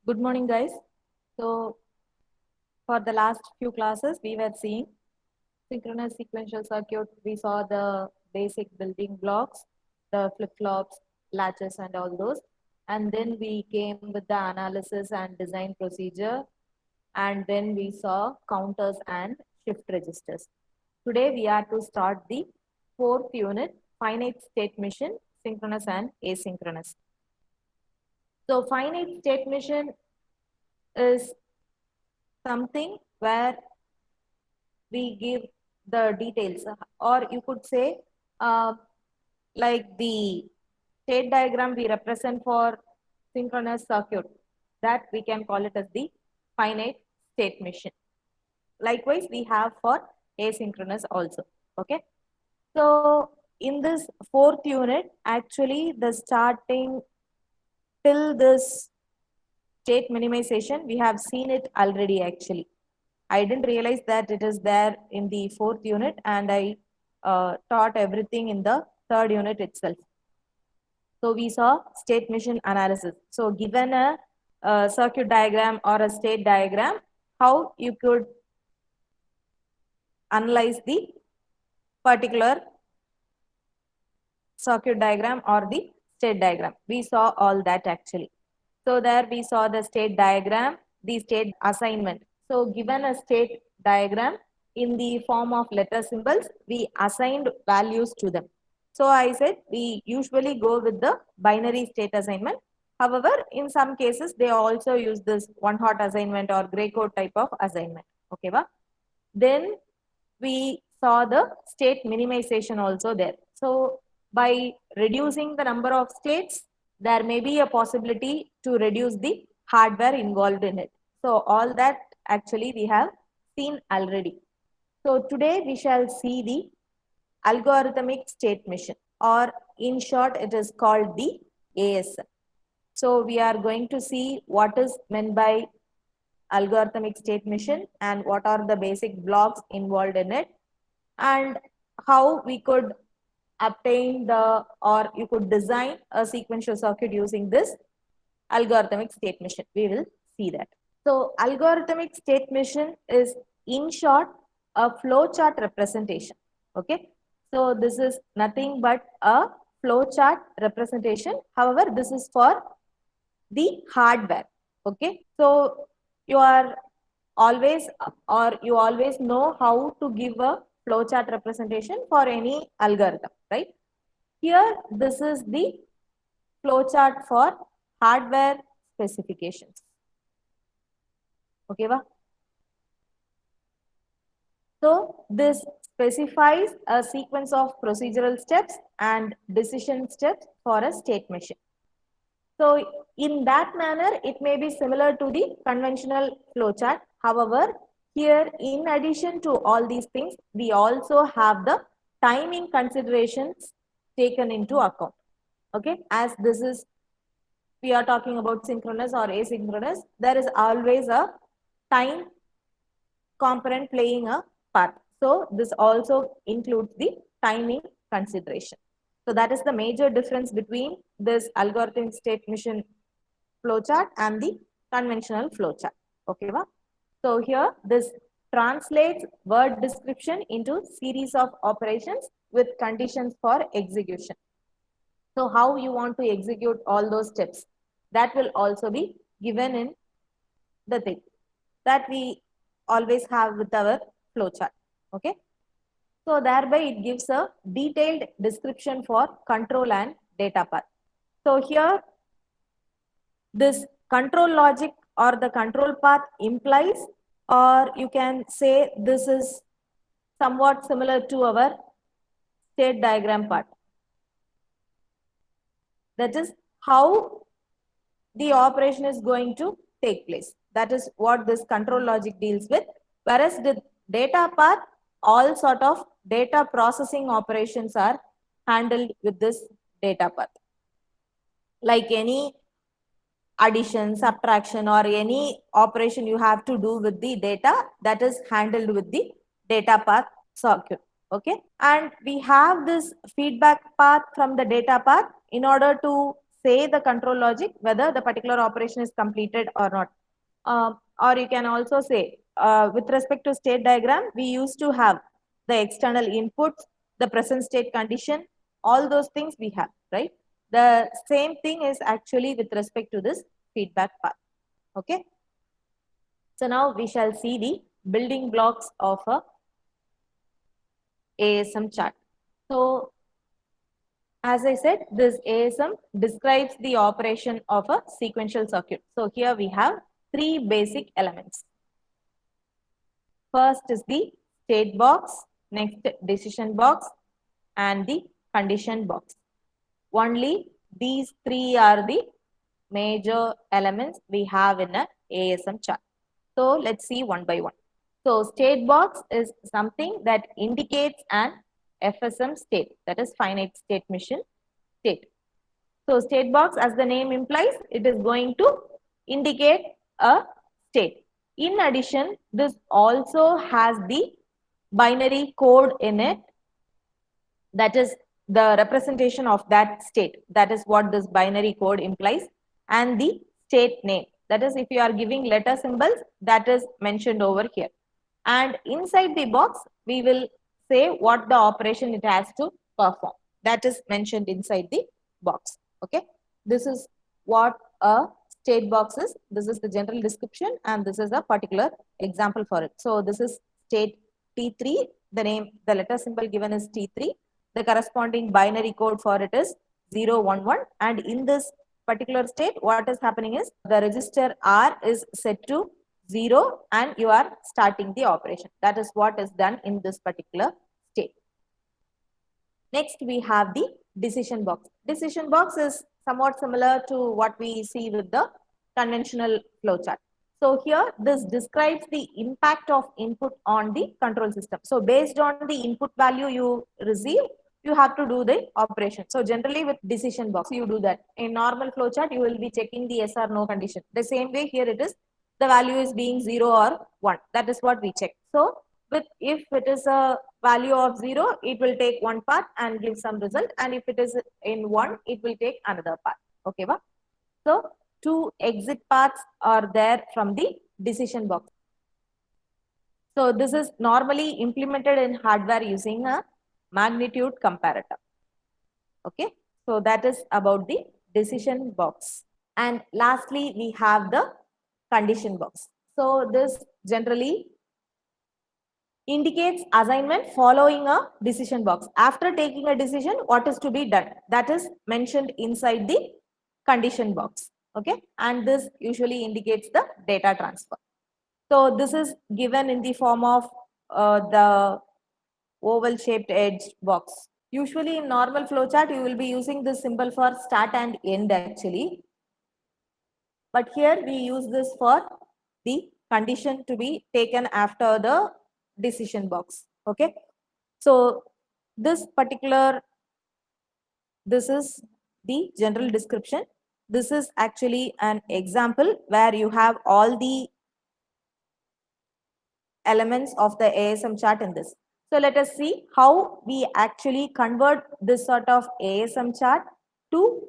Good morning, guys. So, for the last few classes, we were seeing synchronous sequential circuit. We saw the basic building blocks, the flip-flops, latches, and all those. And then we came with the analysis and design procedure. And then we saw counters and shift registers. Today, we are to start the fourth unit, finite state machine, synchronous and asynchronous. So, finite state machine is something where we give the details, or you could say, uh, like the state diagram we represent for synchronous circuit, that we can call it as the finite state machine. Likewise, we have for asynchronous also. Okay. So in this fourth unit, actually the starting till this state minimization, we have seen it already actually. I didn't realize that it is there in the fourth unit, and I taught everything in the third unit itself. So we saw state machine analysis. So given a circuit diagram or a state diagram, how you could analyze the particular circuit diagram or the state diagram. We saw all that actually. So there we saw the state diagram, the state assignment. So given a state diagram in the form of letter symbols, we assigned values to them. So I said we usually go with the binary state assignment. However, in some cases, they also use this one hot assignment or gray code type of assignment. Okay, va? Then we saw the state minimization also there. So by reducing the number of states, there may be a possibility to reduce the hardware involved in it. So all that actually we have seen already. So today we shall see the algorithmic state machine, or in short it is called the ASM. So we are going to see what is meant by algorithmic state machine and what are the basic blocks involved in it, and how we could obtain the, or you could design a sequential circuit using this algorithmic state machine. We will see that. So algorithmic state machine is in short a flowchart representation. Okay. So this is nothing but a flowchart representation. However, this is for the hardware. Okay. So you are always, or you always know how to give a flowchart representation for any algorithm, right? Here, this is the flowchart for hardware specifications. Okay, va? So this specifies a sequence of procedural steps and decision steps for a state machine. So in that manner, it may be similar to the conventional flowchart. However, here in addition to all these things, we also have the timing considerations taken into account. Okay, as this is, we are talking about synchronous or asynchronous, there is always a time component playing a part. So this also includes the timing consideration. So that is the major difference between this algorithmic state machine flowchart and the conventional flowchart. Okay, va? So here this translates word description into series of operations with conditions for execution. So how you want to execute all those steps, that will also be given in the thing that we always have with our flowchart. Okay. So thereby it gives a detailed description for control and data path. So here this control logic or the control path implies, or you can say this is somewhat similar to our state diagram part. That is how the operation is going to take place. That is what this control logic deals with. Whereas the data path, all sort of data processing operations are handled with this data path. Like any addition, subtraction, or any operation you have to do with the data, that is handled with the data path circuit. Okay. And we have this feedback path from the data path in order to say the control logic whether the particular operation is completed or not. Or you can also say, with respect to state diagram, we used to have the external inputs, the present state condition, all those things we have, right? The same thing is actually with respect to this feedback path. Okay. So now we shall see the building blocks of a ASM chart. So as I said, this ASM describes the operation of a sequential circuit. So here we have three basic elements. First is the state box, next decision box, and the condition box. Only these three are the major elements we have in a ASM chart. So let's see one by one. So state box is something that indicates an FSM state, that is finite state machine state. So state box, as the name implies, it is going to indicate a state. In addition, this also has the binary code in it, that is the representation of that state. That is what this binary code implies. And the state name, that is if you are giving letter symbols, that is mentioned over here. And inside the box, we will say what the operation it has to perform. That is mentioned inside the box. Okay. This is what a state box is. This is the general description, and this is a particular example for it. So this is state T3. The name, the letter symbol given is T3. The corresponding binary code for it is 011. And in this particular state, what is happening is the register R is set to 0 and you are starting the operation. That is what is done in this particular state. Next, we have the decision box. Decision box is somewhat similar to what we see with the conventional flowchart. So here, this describes the impact of input on the control system. So based on the input value you receive, you have to do the operation. So generally with decision box, you do that. In normal flowchart, you will be checking the yes or no condition. The same way here it is, the value is being 0 or 1. That is what we check. So with if it is a value of 0, it will take one path and give some result. And if it is in 1, it will take another path. Okay, ba? So two exit paths are there from the decision box. So this is normally implemented in hardware using a magnitude comparator. Okay, so that is about the decision box. And lastly, we have the condition box. So this generally indicates assignment following a decision box. After taking a decision, what is to be done? That is mentioned inside the condition box. Okay, and this usually indicates the data transfer. So this is given in the form of the oval shaped edge box. Usually in normal flowchart, you will be using this symbol for start and end actually. But here we use this for the condition to be taken after the decision box. Okay. So this is the general description. This is actually an example where you have all the elements of the ASM chart in this. So let us see how we actually convert this sort of ASM chart to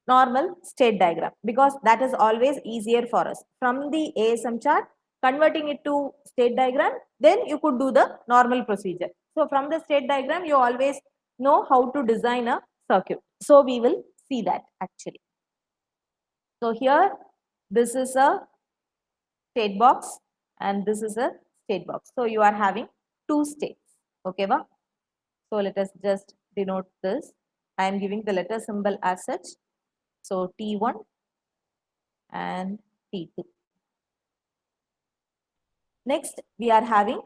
normal state diagram, because that is always easier for us. From the ASM chart, converting it to state diagram, then you could do the normal procedure. So from the state diagram, you always know how to design a circuit. So we will see that actually. So here, this is a state box and this is a state box. So you are having two states. Okay, va? So let us just denote this. I am giving the letter symbol as such. So T1 and T2. Next, we are having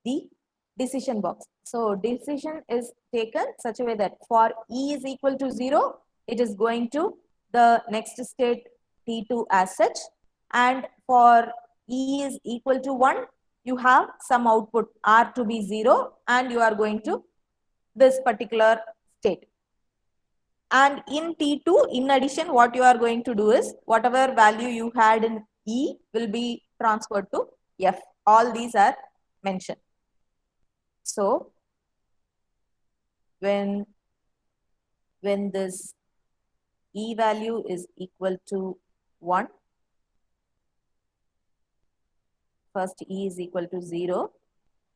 the decision box. So decision is taken such a way that for E is equal to 0, it is going to the next state T2 as such. And for E is equal to 1, you have some output R to be 0 and you are going to this particular state. And in T2, in addition, what you are going to do is whatever value you had in E will be transferred to F. All these are mentioned. So when this E value is equal to 1, first E is equal to 0.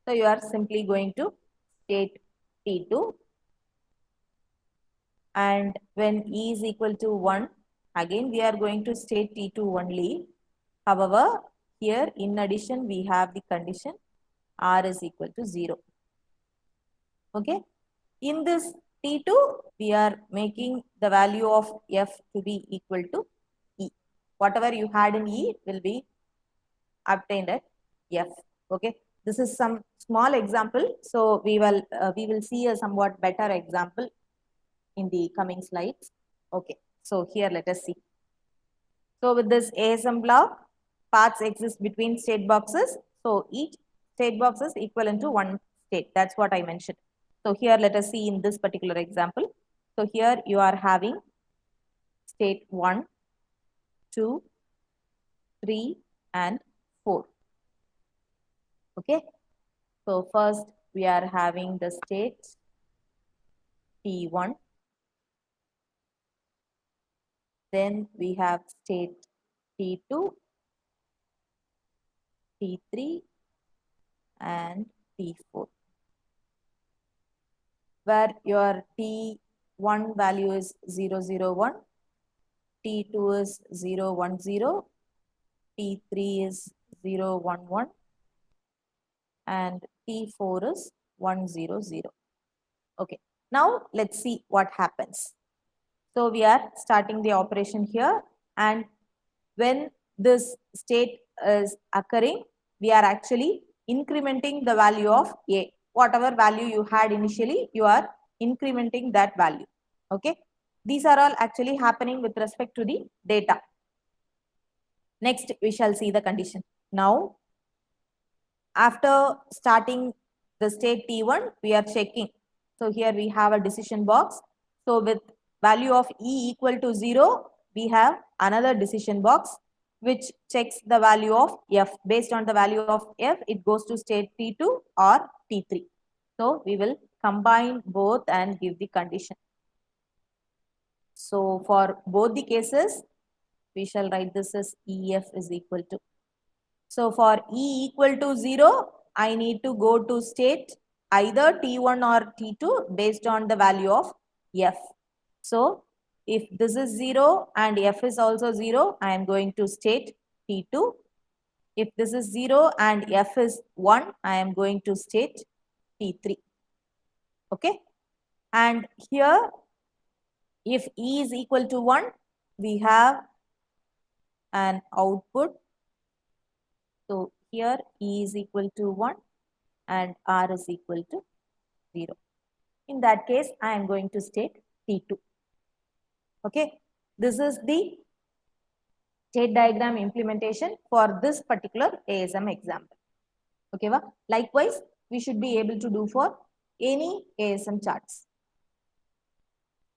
So you are simply going to state T2, and when E is equal to 1, again we are going to state T2 only. However, here in addition we have the condition R is equal to 0. Okay. In this T2, we are making the value of F to be equal to E. Whatever you had in E will be obtained at F. Okay. This is some small example. So we will see a somewhat better example in the coming slides. Okay. So here let us see. So with this ASM block, paths exist between state boxes. So each state box is equivalent to one state. That's what I mentioned. So here let us see in this particular example. So here you are having state 1, 2, 3 and 4. Okay. So first we are having the state T1. Then we have state T2, T3 and T4. Where your T1 value is 001, T2 is 010, T3 is 011 and T4 is 100. Okay, now let's see what happens. So we are starting the operation here, and when this state is occurring, we are actually incrementing the value of A. Whatever value you had initially, you are incrementing that value. Okay. These are all actually happening with respect to the data. Next, we shall see the condition. Now, after starting the state T1, we are checking. So here we have a decision box. So with value of E equal to 0, we have another decision box which checks the value of F. Based on the value of F, it goes to state T2 or T3. So we will combine both and give the condition. So for both the cases, we shall write this as EF is equal to. So for E equal to 0, I need to go to state either T1 or T2 based on the value of F. So if this is 0 and F is also 0, I am going to state T2. If this is 0 and F is 1, I am going to state T3. Okay. And here, if E is equal to 1, we have an output. So here E is equal to 1 and R is equal to 0. In that case, I am going to state T2. Okay. This is the state diagram implementation for this particular ASM example. Okay. Likewise, we should be able to do for any ASM charts.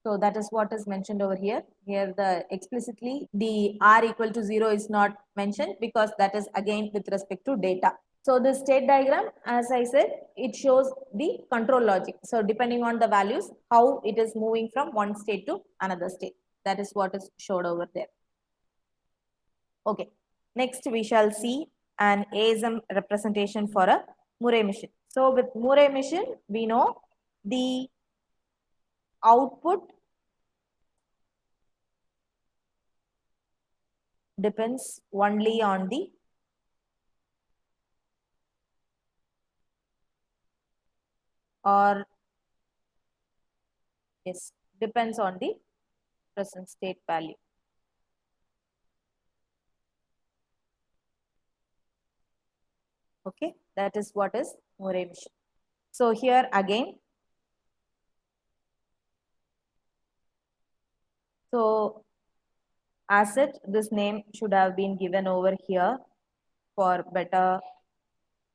So that is what is mentioned over here. Here the explicitly the R equal to 0 is not mentioned because that is again with respect to data. So the state diagram, as I said, it shows the control logic. So depending on the values, how it is moving from one state to another state. That is what is showed over there. Okay. Next we shall see an ASM representation for a Murray machine. So with Murray machine, we know the output depends only on the depends on the present state value. Okay, that is what is Murray machine. So here again, so asset, this name should have been given over here for better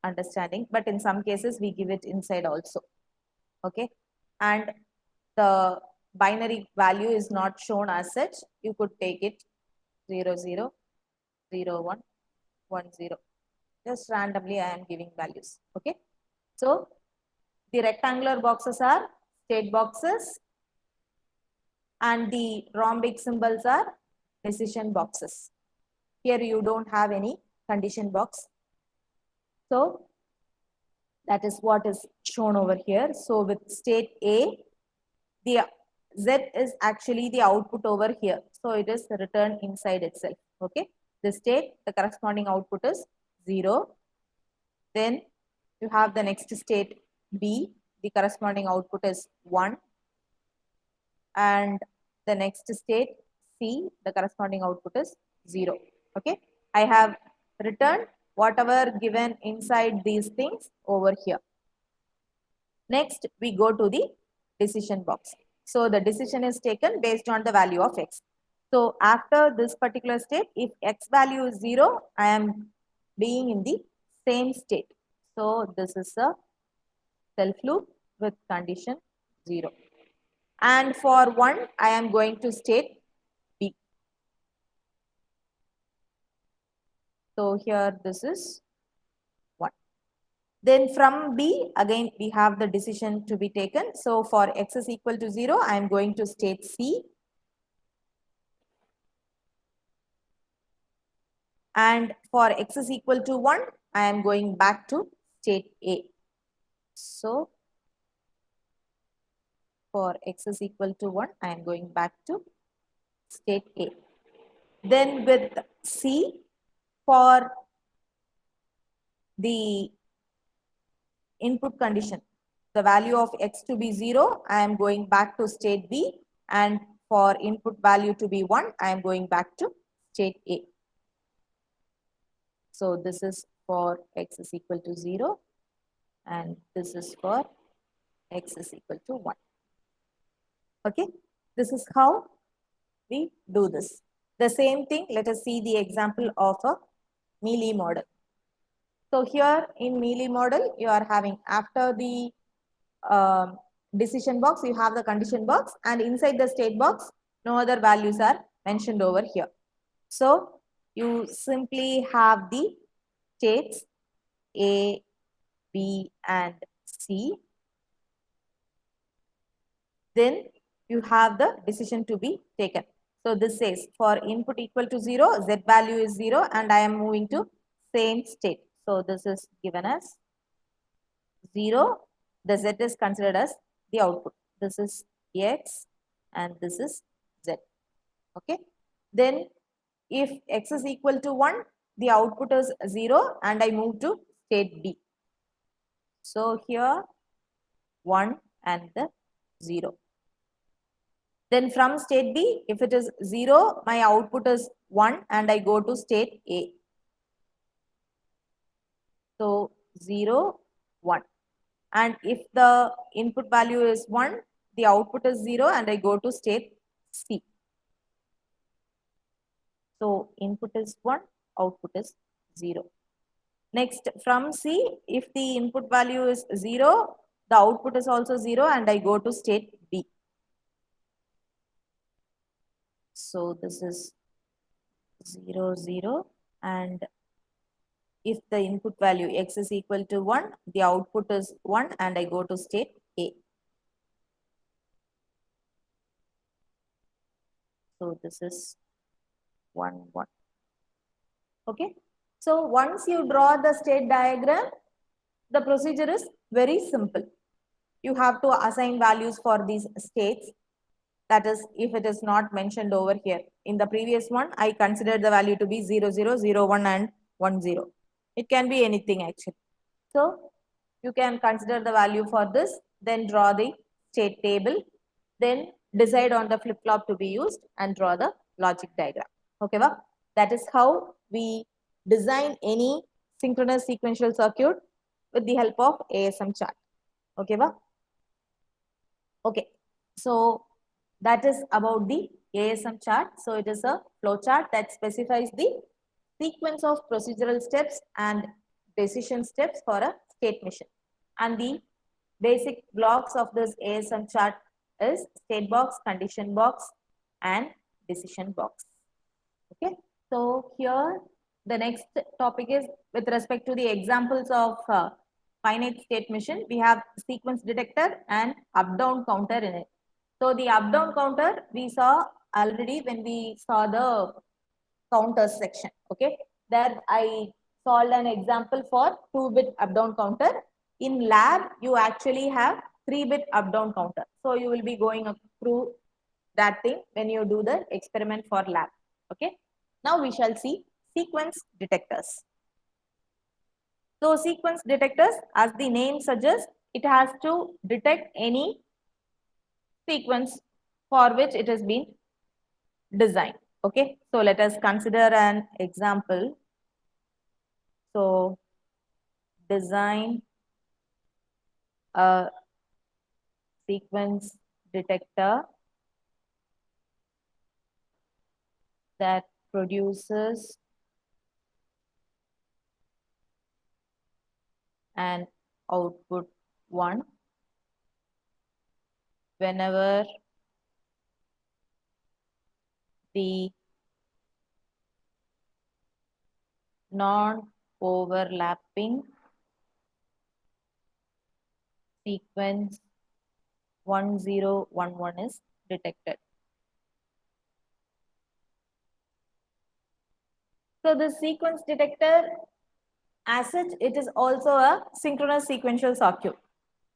understanding, but in some cases we give it inside also. Okay, and the binary value is not shown as such. You could take it 0, 0, 0, 1, 1, 0. Just randomly I am giving values. Okay, so the rectangular boxes are state boxes and the rhombic symbols are decision boxes. Here you don't have any condition box. So that is what is shown over here. So with state A, the Z is actually the output over here. So it is returned inside itself. Okay. The state, the corresponding output is 0. Then you have the next state B, the corresponding output is 1. And the next state C, the corresponding output is 0. Okay. I have returned whatever given inside these things over here. Next, we go to the decision box. So the decision is taken based on the value of x. So after this particular state, if x value is 0, I am being in the same state. So this is a self loop with condition 0. And for 1, I am going to state B. So here this is 1. Then from B, again, we have the decision to be taken. So for x is equal to 0, I am going to state C. And for x is equal to 1, I am going back to state A. So for x is equal to 1, I am going back to state A. Then with C, for the input condition, the value of x to be 0, I am going back to state B, and for input value to be 1, I am going back to state A. So this is for x is equal to 0, and this is for x is equal to 1. Okay, this is how we do this. The same thing, let us see the example of a Mealy model. So here in Mealy model, you are having after the decision box, you have the condition box, and inside the state box, no other values are mentioned over here. So you simply have the states A, B, and C. Then you have the decision to be taken. So this says for input equal to 0, Z value is 0, and I am moving to same state. So this is given as 0. The Z is considered as the output. This is X and this is Z. Okay. Then if X is equal to 1, the output is 0 and I move to state B. So here 1 and the 0. Then from state B, if it is 0, my output is 1 and I go to state A. So 0, 1. And if the input value is 1, the output is 0 and I go to state C. So input is 1, output is 0. Next, from C, if the input value is 0, the output is also 0 and I go to state B. So this is 0, 0, and if the input value x is equal to 1, the output is 1 and I go to state A. So this is 1, 1. Okay. So once you draw the state diagram, the procedure is very simple. You have to assign values for these states. That is, if it is not mentioned over here. In the previous one, I considered the value to be 0, 0, 0, 1 and 1, 0. It can be anything actually. So you can consider the value for this, then draw the state table, then decide on the flip-flop to be used and draw the logic diagram. Okay, well, that is how we design any synchronous sequential circuit with the help of ASM chart. Okay, well? Okay, so that is about the ASM chart. So it is a flow chart that specifies the sequence of procedural steps and decision steps for a state machine. And the basic blocks of this ASM chart is state box, condition box, and decision box. Okay, so here the next topic is with respect to the examples of finite state machine. We have sequence detector and up-down counter in it. So the up down counter we saw already when we saw the counters section. Okay, there I solved an example for 2-bit up down counter. In lab, you actually have 3-bit up down counter. So you will be going through that thing when you do the experiment for lab. Okay, now we shall see sequence detectors. So sequence detectors, as the name suggests, it has to detect any sequence for which it has been designed. Okay, so let us consider an example. So design a sequence detector that produces an output 1 whenever the non-overlapping sequence 1011 is detected. So the sequence detector, as such, it is also a synchronous sequential circuit.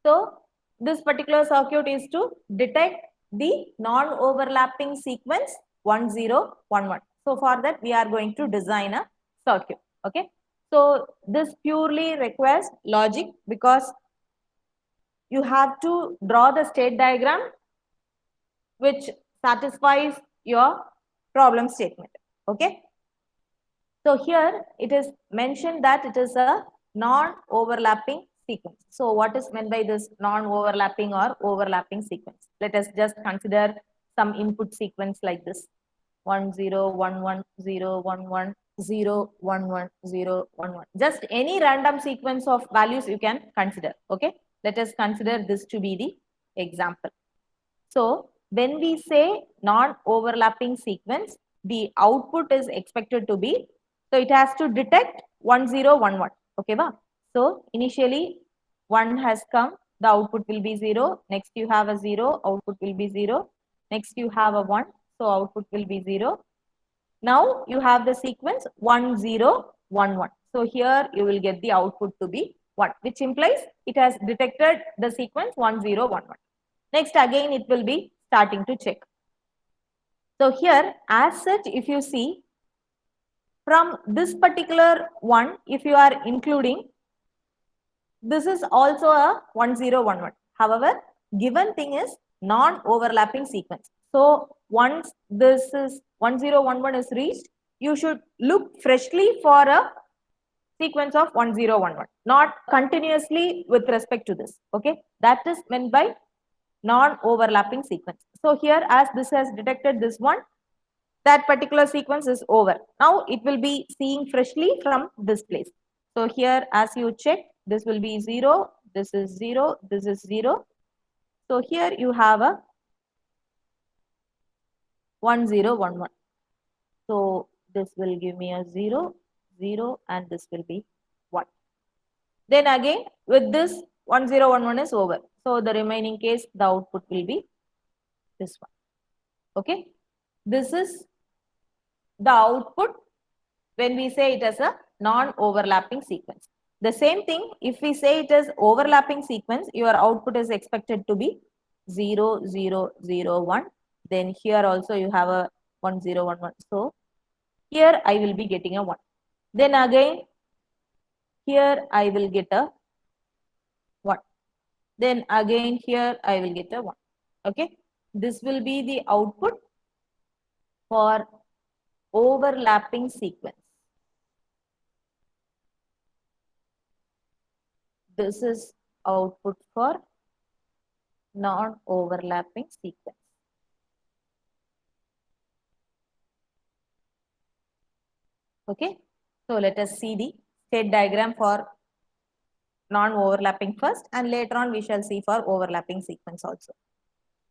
So this particular circuit is to detect the non-overlapping sequence 1011. So for that, we are going to design a circuit. Okay. So this purely requires logic because you have to draw the state diagram which satisfies your problem statement. Okay. So here it is mentioned that it is a non-overlapping sequence. So what is meant by this non-overlapping or overlapping sequence? Let us just consider some input sequence like this: 1 0 1 1 0 1 1 0 1 1 0 1 1. Just any random sequence of values you can consider. Okay, let us consider this to be the example. So when we say non-overlapping sequence, the output is expected to be, so it has to detect 1011. Okay, va? So initially 1 has come, the output will be 0. Next you have a 0, output will be 0. Next you have a 1, so output will be 0. Now you have the sequence 1011. So here you will get the output to be 1, which implies it has detected the sequence 1011. Next again it will be starting to check. So here as such, if you see from this particular one, if you are including, this is also a 1011. However, given thing is non-overlapping sequence. So once this is 1011 is reached, you should look freshly for a sequence of 1011, not continuously with respect to this. Okay, that is meant by non-overlapping sequence. So here as this has detected this one, that particular sequence is over. Now it will be seeing freshly from this place. So here as you check, this will be 0, this is 0, this is 0. So here you have a 1011. So this will give me a 0, 0 and this will be 1. Then again with this 1011 is over. So the remaining case the output will be this one. Okay. This is the output when we say it as a non-overlapping sequence. The same thing, if we say it as overlapping sequence, your output is expected to be 0, 0, 0, 1. Then here also you have a 1, 0, 1, 1. So here I will be getting a 1. Then again, here I will get a 1. Then again here I will get a 1. Okay. This will be the output for overlapping sequence. This is output for non-overlapping sequence. Okay, so let us see the state diagram for non-overlapping first, and later on we shall see for overlapping sequence also.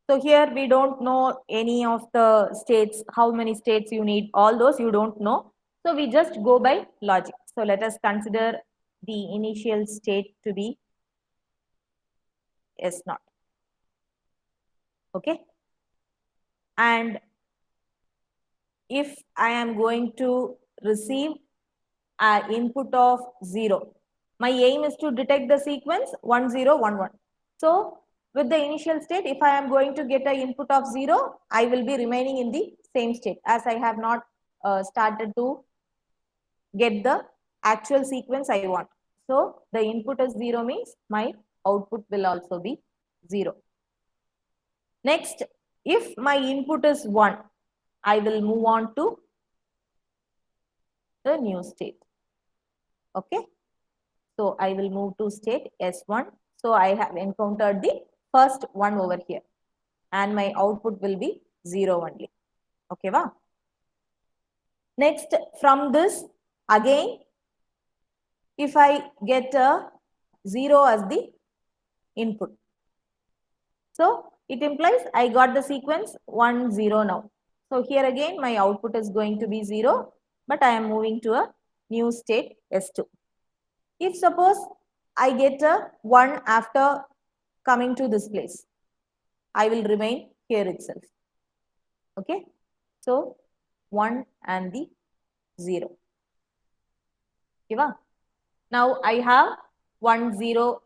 So here we don't know any of the states, how many states you need, all those you don't know. So we just go by logic. So let us consider the initial state to be S0. Okay. and if I am going to receive an input of 0, my aim is to detect the sequence 1 0 1 1. So with the initial state, if I am going to get an input of 0, I will be remaining in the same state as I have not started to get the actual sequence I want. So the input is 0 means my output will also be 0. Next, if my input is 1, I will move on to the new state. Okay. So I will move to state S1. So I have encountered the first one over here and my output will be 0 only. Okay, wow. Next, from this, again, if I get a 0 as the input. So it implies I got the sequence 1 0 now. So here again my output is going to be 0, but I am moving to a new state S2. If suppose I get a 1 after coming to this place, I will remain here itself. Okay. So 1 and the 0. Okay. Now I have 1 0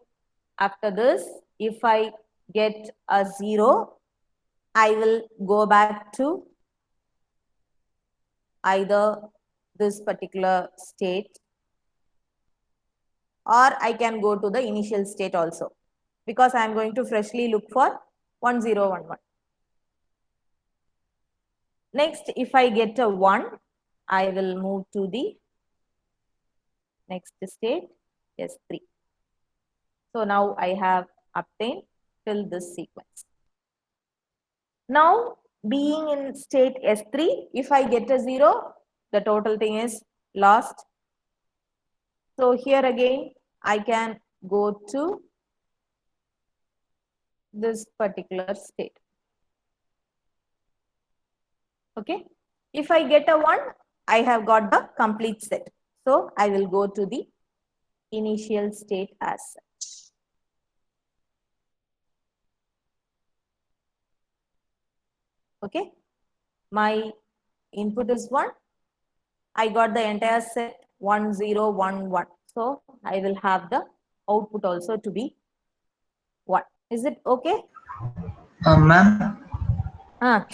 after this. If I get a 0, I will go back to either this particular state or I can go to the initial state also, because I am going to freshly look for 1 0 1 1. Next, if I get a 1, I will move to the next state S3. So now I have obtained till this sequence. Now, being in state S3, if I get a 0, the total thing is lost. So here again, I can go to this particular state. Okay. If I get a 1, I have got the complete set. So I will go to the initial state as such. Okay. My input is 1. I got the entire set 1 0 1 1. So I will have the output also to be 1. Is it okay? Ma'am,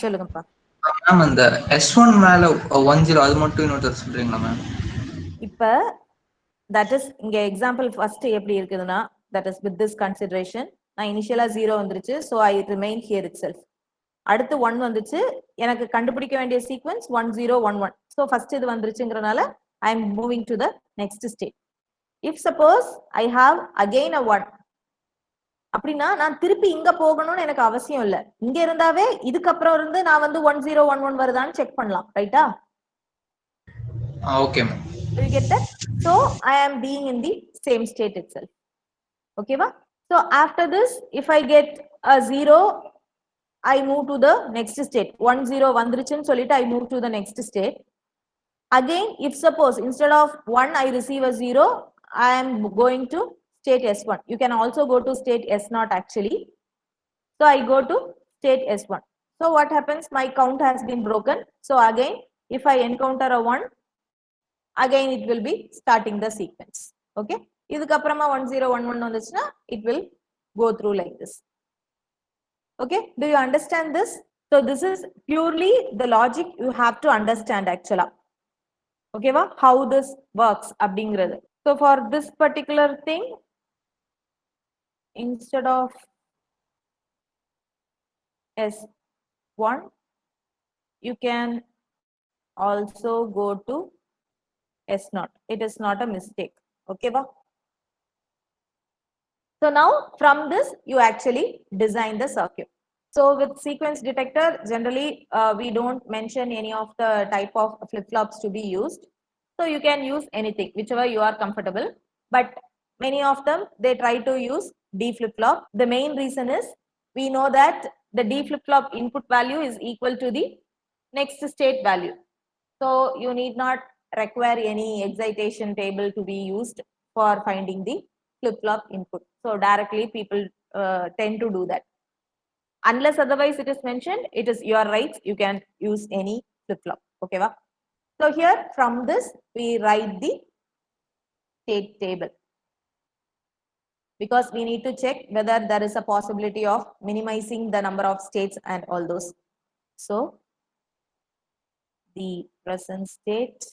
சொல்லுங்கப்பா. Ma'am அந்த S1 மேல 1 0 அது மட்டும் இன்னொரு சொல்றீங்களா ma'am? இப்ப that is இங்க example first எப்படி இருக்குதுன்னா, that is with this consideration, நான் இனிஷியலா 0 வந்துருச்சு, so I remain here itself. அடுத்து 1 வந்துச்சு, எனக்கு கண்டுபிடிக்க வேண்டிய சீக்வென்ஸ் 1 0 1 1. so first இது வந்துருச்சுங்கறனால I am moving to the next state. If suppose I have again a 1, அப்படின்னா நான் திருப்பி இங்க போகணும்னு எனக்கு அவசியம் இல்ல. இங்க இருந்தாவே இதுக்கு அப்புறம் இருந்து நான் வந்து 1 0 1 1 வருதான்னு செக் பண்ணலாம், ரைட்டா? Okay ma'am. Do you get that? So I am being in the same state itself. Okay, va? So after this, if I get a 0, I move to the next state. 1 0 வந்துருச்சுன்னு சொல்லிட்டு I move to the next state. Again, if suppose instead of 1 I receive a 0, I am going to state S1. You can also go to state S0 actually. So I go to state S1. So what happens? My count has been broken. So again, if I encounter a 1, again it will be starting the sequence. Okay. இதுக்கு அப்புறமா 1 0 1 1 வந்துச்சுன்னா it will go through like this. Okay. Do you understand this? So this is purely the logic you have to understand actually. Okay, va? How this works அப்படிங்கிறது. So for this particular thing, instead of S1, you can also go to S0. It is not a mistake. Okay, va? So now from this, you actually design the circuit. So with sequence detector, generally we don't mention any of the type of flip-flops to be used. So you can use anything, whichever you are comfortable. But many of them, they try to use D flip-flop. The main reason is we know that the D flip-flop input value is equal to the next state value. So you need not require any excitation table to be used for finding the flip-flop input. So directly people tend to do that. Unless otherwise it is mentioned, it is your rights. You can use any flip-flop. Okay, va? So here from this, we write the state table because we need to check whether there is a possibility of minimizing the number of states and all those. So the present state,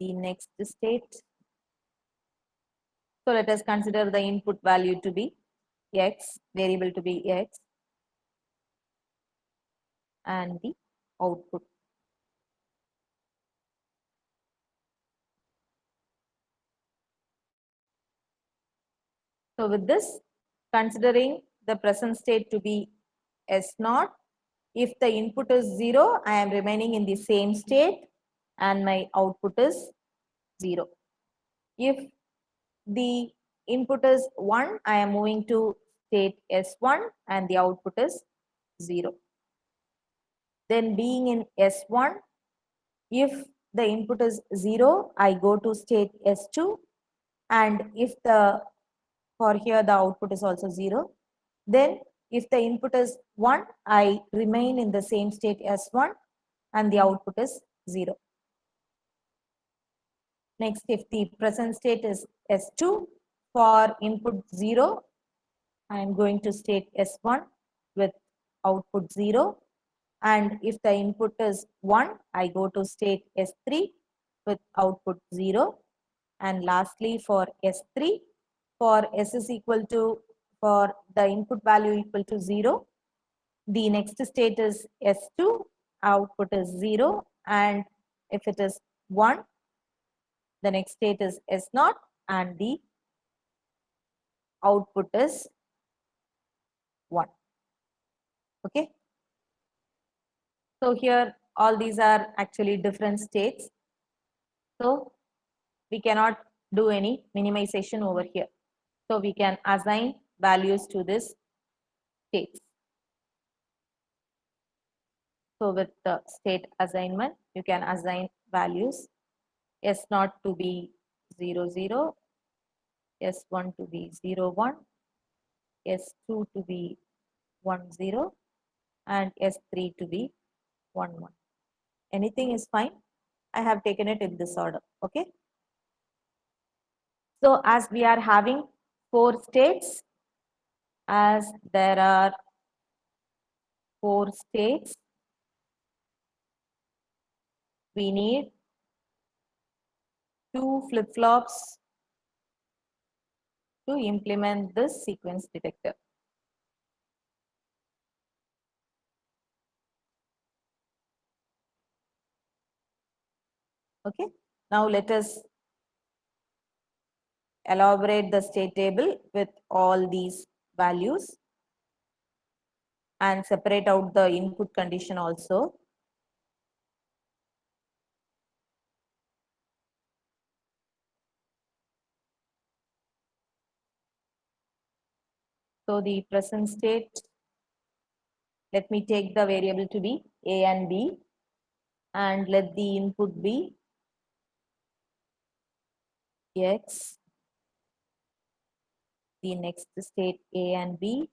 the next state. So let us consider the input value to be x, variable to be x, and the output. So with this, considering the present state to be S naught, if the input is 0, I am remaining in the same state and my output is 0. If the input is 1, I am moving to state S1 and the output is 0. Then being in S1, if the input is 0, I go to state S2, and if the for here the output is also 0, then if the input is 1, I remain in the same state as 1 and the output is 0. Next, if the present state is S2, for input 0, I am going to state S1 with output 0. And if the input is 1, I go to state S3 with output 0. And lastly, for S3, for S is equal to, for the input value equal to 0, the next state is S2, output is 0. And if it is 1, the next state is S0 and the output is 1. Okay. So here all these are actually different states. So we cannot do any minimization over here. So we can assign values to this states. So with the state assignment, you can assign values S0 to be 0, 0, S1 to be 0, 1, S2 to be 1, 0, and S3 to be 1, 1. Anything is fine. I have taken it in this order. Okay. So as we are having 4 states, as there are 4 states, we need 2 flip-flops to implement this sequence detector. Okay. Now let us elaborate the state table with all these values and separate out the input condition also. So the present state, let me take the variable to be A and B and let the input be X, the next state A and B,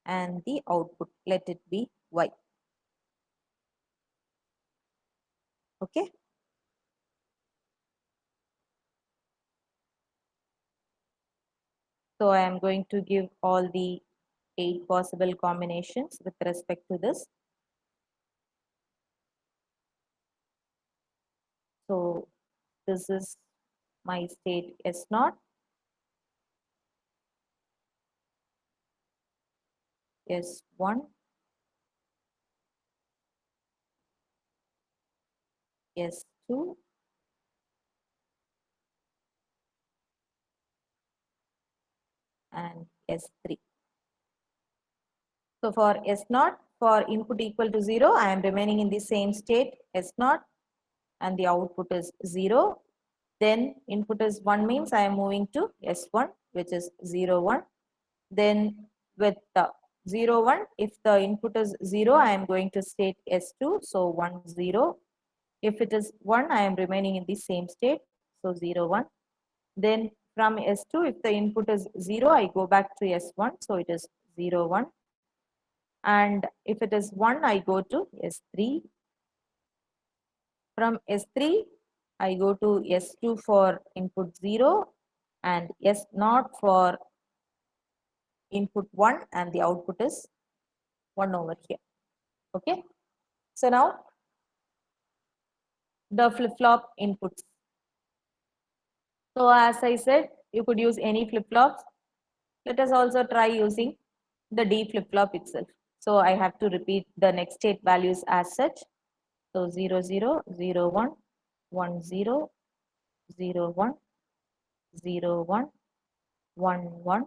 and the output, let it be Y. Okay. So I am going to give all the 8 possible combinations with respect to this. So this is my state S0, S1, S2, and S3. So for S0, for input equal to 0, I am remaining in the same state S0 and the output is 0. Then input is 1 means I am moving to S1, which is 0, 1. Then with the 0, 1, if the input is 0, I am going to state S2, so 1, 0. If it is 1, I am remaining in the same state. So 0, 1. Then from S2, if the input is 0, I go back to S1. So it is 0, 1. And if it is 1, I go to S3. From S3, I go to S2 for input 0 and S0 for input 1, and the output is 1 over here. Okay. So now the flip-flop inputs. So as I said, you could use any flip-flops. Let us also try using the D flip-flop itself. So I have to repeat the next state values as such. So 0, 0, 0, 1, 1, 0, 0, 1, 0, 1, 1, 1,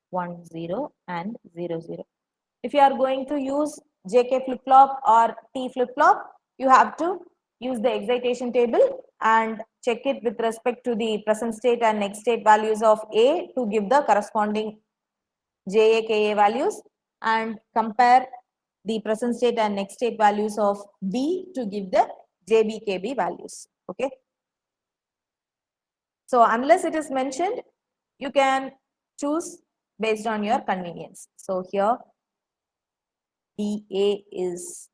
1, 0, and 0, 0. If you are going to use JK flip-flop or T flip-flop, you have to use the excitation table and check it with respect to the present state and next state values of A to give the corresponding JA, KA values, and compare the present state and next state values of B to give the JB, KB values. Okay. So unless it is mentioned, you can choose based on your convenience. So here DA is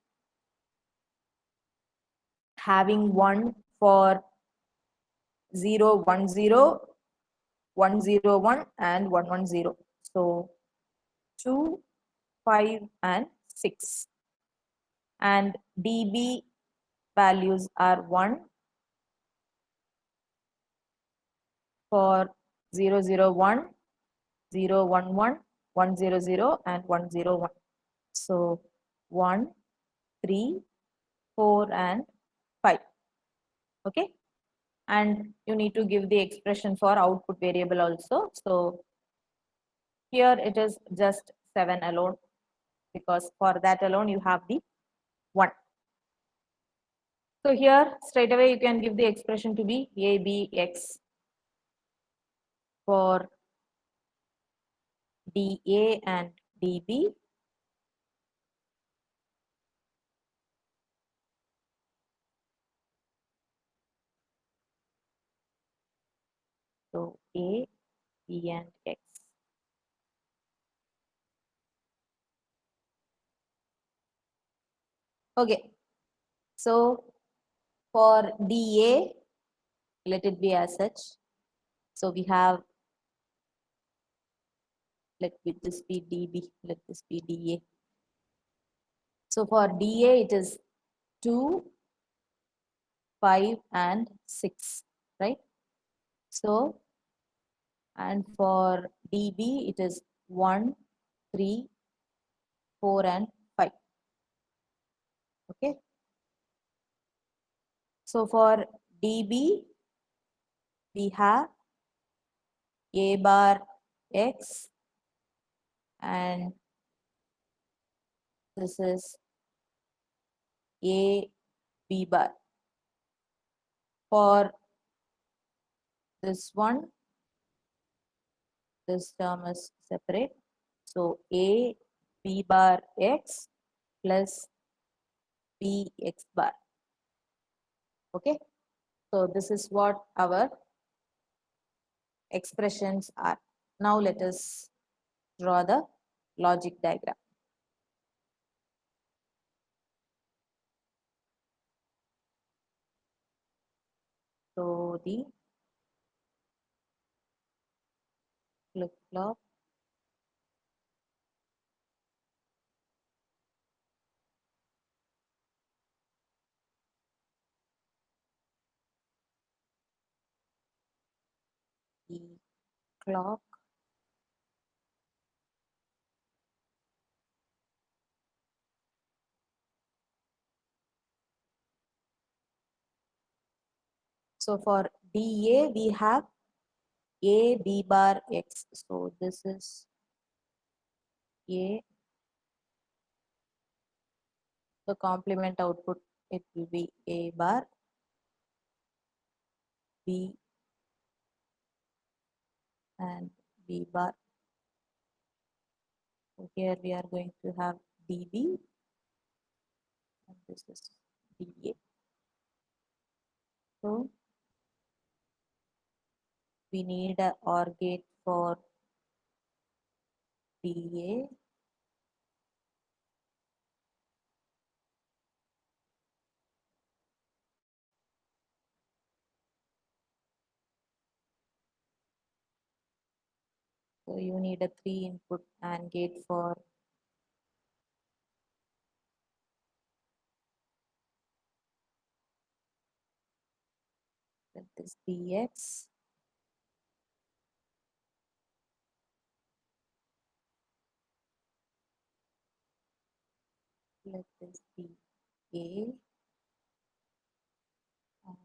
having 1 for 0, 1, 0, 1, 0, 1, and 1, 1, 0. So 2, 5, and 6. And DB values are 1 for 0, 0, 1, 0, 1, 1, 1, 0, 0, and 1, 0, 1. So 1, 3, 4, and 5. Okay. And you need to give the expression for output variable also. So here it is just 7 alone, because for that alone you have the 1. So here straight away you can give the expression to be ABX for DA and DB. So A, B, and X. Okay. So for DA, let it be as such. So we have, let this be DB, let this be DA. So for DA, it is 2, 5, and 6, right? So, and for DB, it is 1, 3, 4, and 5. Okay. So for DB, we have A bar X, and this is A B bar. For this one, this term is separate. So A B bar X plus B X bar. Okay. So this is what our expressions are. Now let us draw the logic diagram. So the flip-flop the clock so for DA we have A B bar X. So this is A. The complement output, it will be A bar B and B bar. So here we are going to have DB and this is DA. So we need a OR gate for DA. So you need a 3-input AND gate for this DX. Let this be A and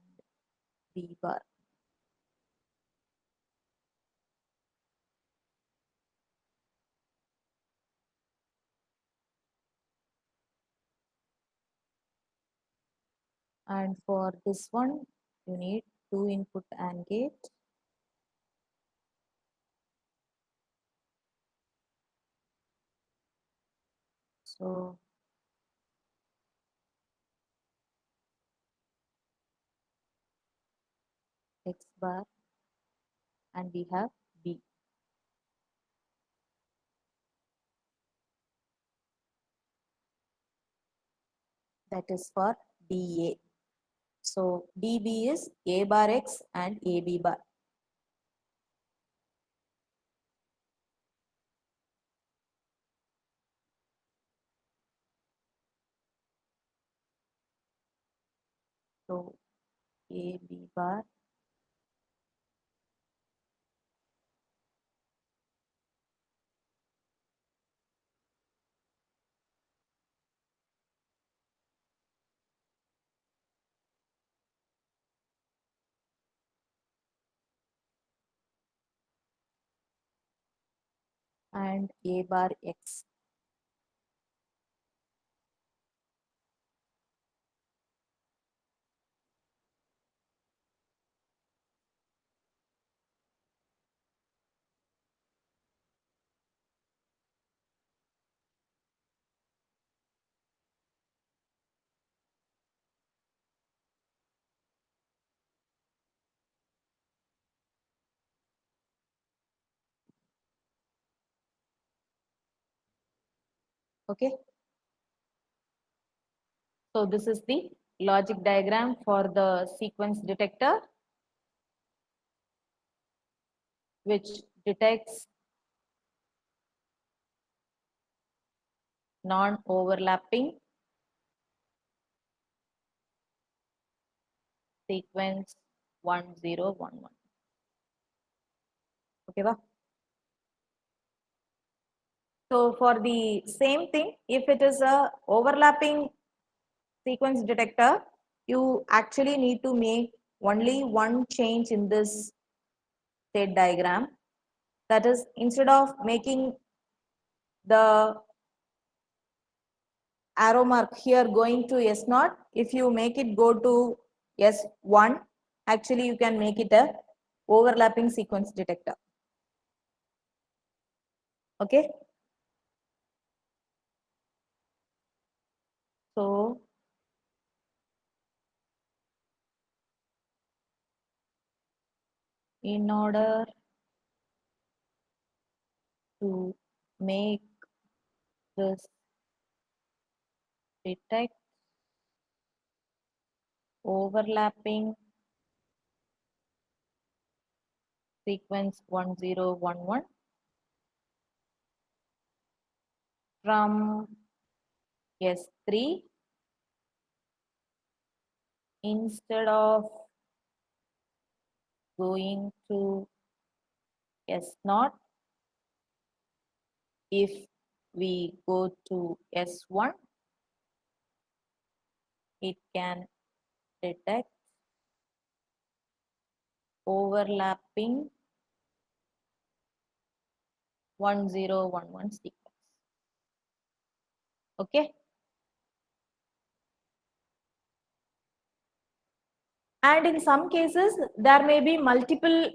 B bar. And for this one, you need 2-input AND gate. So X bar, and we have B. That is for DA. So DB is A bar X and AB bar. So AB bar and A bar X. Okay. So this is the logic diagram for the sequence detector, which detects non-overlapping sequence 1011. Okay, ba? So for the same thing, if it is a overlapping sequence detector, you actually need to make only one change in this state diagram. That is, instead of making the arrow mark here going to S0, if you make it go to S1, actually you can make it a overlapping sequence detector. Okay. So in order to make this detect overlapping sequence 1011 from S3, instead of going to S0, if we go to S1, it can detect overlapping 1011 sequence. Okay. And in some cases, there may be multiple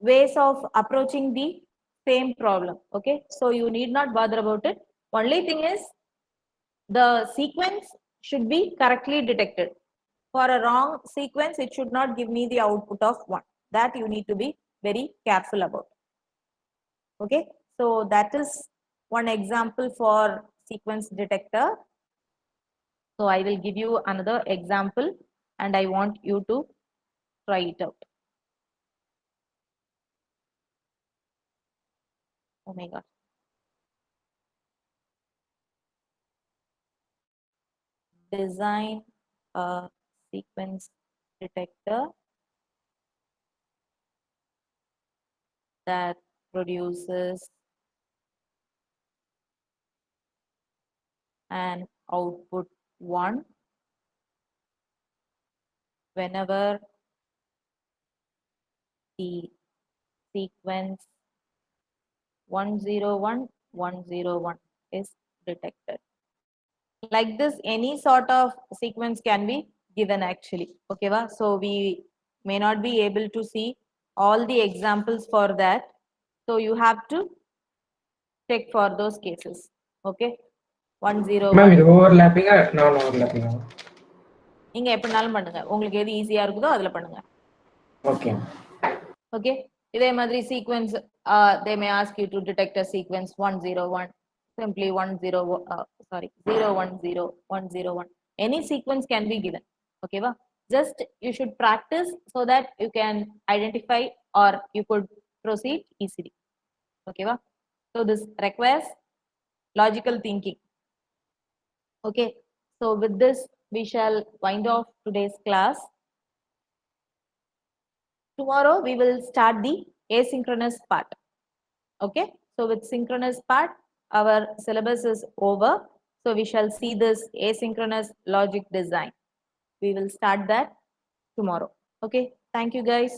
ways of approaching the same problem. Okay. So you need not bother about it. Only thing is the sequence should be correctly detected. For a wrong sequence, it should not give me the output of 1. That you need to be very careful about. Okay, so that is one example for sequence detector. So I will give you another example and I want you to try it out. Oh my God. Design a sequence detector that produces an output 1 whenever the sequence 101 101 is detected. Like this, any sort of sequence can be given actually. Okay, va? So we may not be able to see all the examples for that. So you have to check for those cases. Okay, 101. Ma'am இது ஓவர்லாப்பிங்கா நான் ஓவர்லாப்பிங்கா? நீங்க எப்படினாலும் பண்ணுங்க, உங்களுக்கு எது ஈஸியா இருக்குதோ அதுல பண்ணுங்க. ஓகே. Okay, இதே மாதிரி sequence, they may ask you to detect a sequence 101, simply 010, 101. Any sequence can be given. Okay, va? Just you should practice so that you can identify or you could proceed easily. Okay, va? So this requires logical thinking. Okay, so with this we shall wind off today's class. Tomorrow we will start the asynchronous part. Okay, so with synchronous part, our syllabus is over. So we shall see this asynchronous logic design. We will start that tomorrow. Okay, thank you guys.